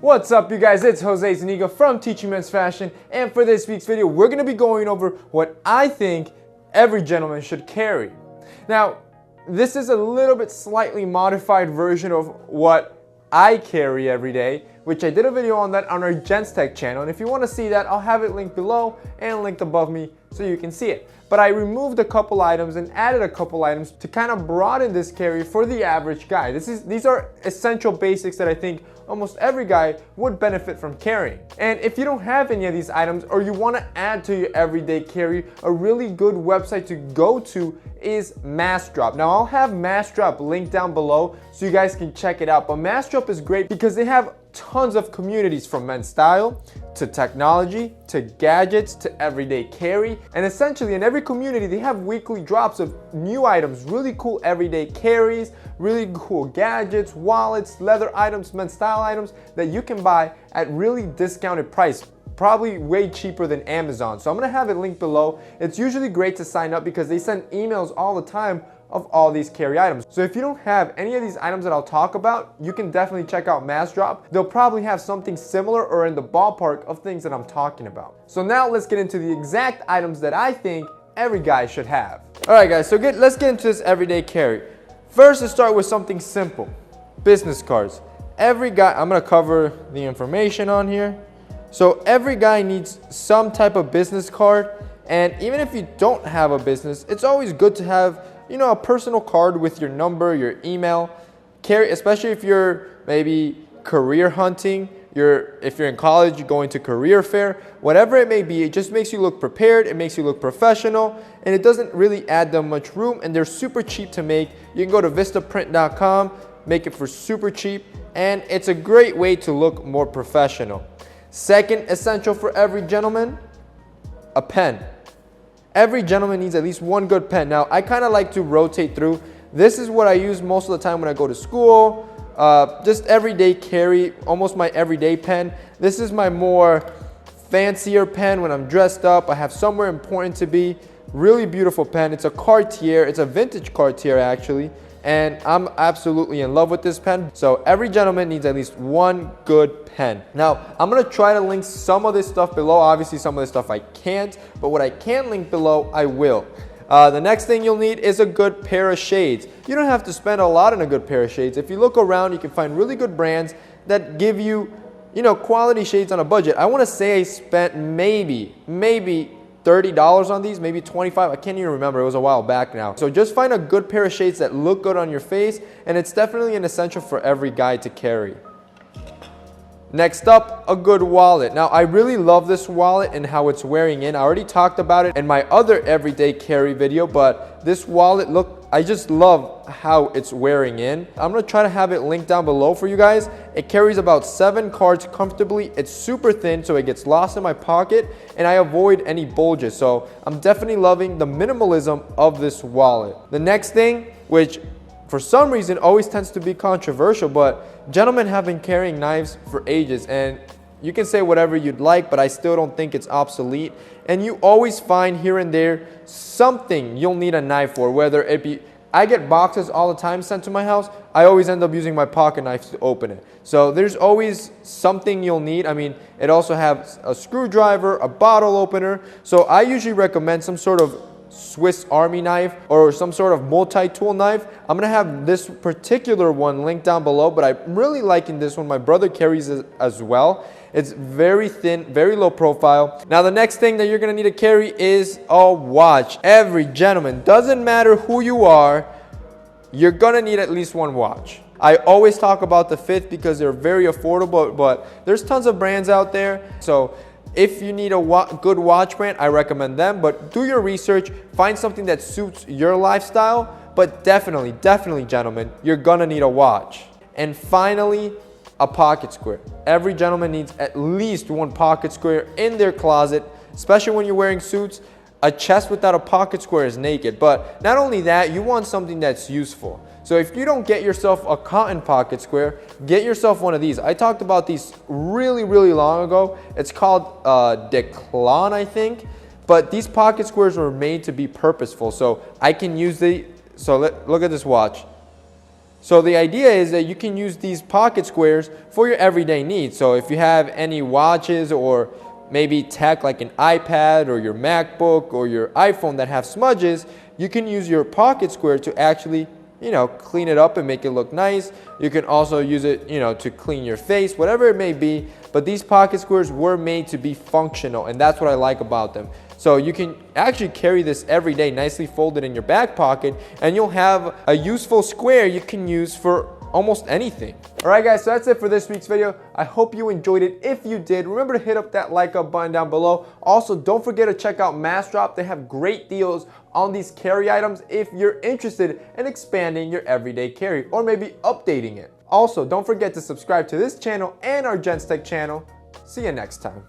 What's up, you guys? It's Jose Zuniga from Teaching Men's Fashion, and for this week's video, we're going to be going over what I think every gentleman should carry. Now, this is a little bit slightly modified version of what I carry every day, which I did a video on that on our Gents Tech channel, and if you want to see that, I'll have it linked below and linked above me so you can see it. But I removed a couple items and added a couple items to kind of broaden this carry for the average guy. These are essential basics that I think almost every guy would benefit from carrying. And if you don't have any of these items or you want to add to your everyday carry, a really good website to go to is Massdrop. Now I'll have Massdrop linked down below so you guys can check it out. But Massdrop is great because they have tons of communities, from men's style to technology to gadgets to everyday carry, and essentially in every community they have weekly drops of new items, really cool everyday carries, really cool gadgets, wallets, leather items, men's style items that you can buy at really discounted price, probably way cheaper than Amazon. So I'm gonna have it linked below. It's usually great to sign up because they send emails all the time of all these carry items. So if you don't have any of these items that I'll talk about, you can definitely check out Massdrop. They'll probably have something similar or in the ballpark of things that I'm talking about. So now let's get into the exact items that I think every guy should have. All right guys, so let's get into this everyday carry. First, let's start with something simple. Business cards. Every guy, I'm gonna cover the information on here. So every guy needs some type of business card, and even if you don't have a business, it's always good to have, you know, a personal card with your number, your email. Carry, especially if you're maybe career hunting, if you're in college, you're going to career fair, whatever it may be, it just makes you look prepared, it makes you look professional, and it doesn't really add them much room, and they're super cheap to make. You can go to vistaprint.com, make it for super cheap, and it's a great way to look more professional. Second essential for every gentleman, a pen. Every gentleman needs at least one good pen. Now, I kind of like to rotate through. This is what I use most of the time when I go to school. Just everyday carry, almost my everyday pen. This is my more fancier pen when I'm dressed up. I have somewhere important to be. Really beautiful pen. It's a Cartier. It's a vintage Cartier actually. And I'm absolutely in love with this pen. So every gentleman needs at least one good pen. Now, I'm gonna try to link some of this stuff below. Obviously, some of this stuff I can't, but what I can link below, I will. The next thing you'll need is a good pair of shades. You don't have to spend a lot on a good pair of shades. If you look around, you can find really good brands that give you, quality shades on a budget. I wanna say I spent maybe $30 on these, maybe $25. I can't even remember. It was a while back now. So just find a good pair of shades that look good on your face, and it's definitely an essential for every guy to carry. Next up, a good wallet. Now, I really love this wallet and how it's wearing in. I already talked about it in my other everyday carry video, but this wallet, I just love how it's wearing in. I'm gonna try to have it linked down below for you guys. It carries about 7 cards comfortably. It's super thin, so it gets lost in my pocket, and I avoid any bulges. So I'm definitely loving the minimalism of this wallet. The next thing, which for some reason always tends to be controversial, but gentlemen have been carrying knives for ages, and you can say whatever you'd like, but I still don't think it's obsolete. And you always find here and there something you'll need a knife for, whether it be, I get boxes all the time sent to my house. I always end up using my pocket knife to open it. So there's always something you'll need. I mean, it also has a screwdriver, a bottle opener. So I usually recommend some sort of Swiss Army knife or some sort of multi-tool knife. I'm gonna have this particular one linked down below, but I'm really liking this one. My brother carries it as well. It's very thin, very low profile. Now the next thing that you're gonna need to carry is a watch. Every gentleman, doesn't matter who you are, you're gonna need at least one watch. I always talk about the Fifth because they're very affordable, but there's tons of brands out there. So if you need a good watch brand, I recommend them, but do your research, find something that suits your lifestyle, but definitely, gentlemen, you're gonna need a watch. And finally, a pocket square. Every gentleman needs at least one pocket square in their closet, especially when you're wearing suits. A chest without a pocket square is naked, but not only that, you want something that's useful. So if you don't get yourself a cotton pocket square, get yourself one of these. I talked about these really long ago. It's called Declan, I think. But these pocket squares were made to be purposeful. So I can use the, look at this watch. So the idea is that you can use these pocket squares for your everyday needs. So if you have any watches or maybe tech like an iPad or your MacBook or your iPhone that have smudges, you can use your pocket square to actually, clean it up and make it look nice. You can also use it, to clean your face, whatever it may be. But these pocket squares were made to be functional, and that's what I like about them. So you can actually carry this every day, nicely folded in your back pocket, and you'll have a useful square you can use for almost anything. Alright guys, so that's it for this week's video. I hope you enjoyed it. If you did, remember to hit up that like up button down below. Also, don't forget to check out Massdrop. They have great deals on these carry items if you're interested in expanding your everyday carry or maybe updating it. Also, don't forget to subscribe to this channel and our Gents Tech channel. See you next time.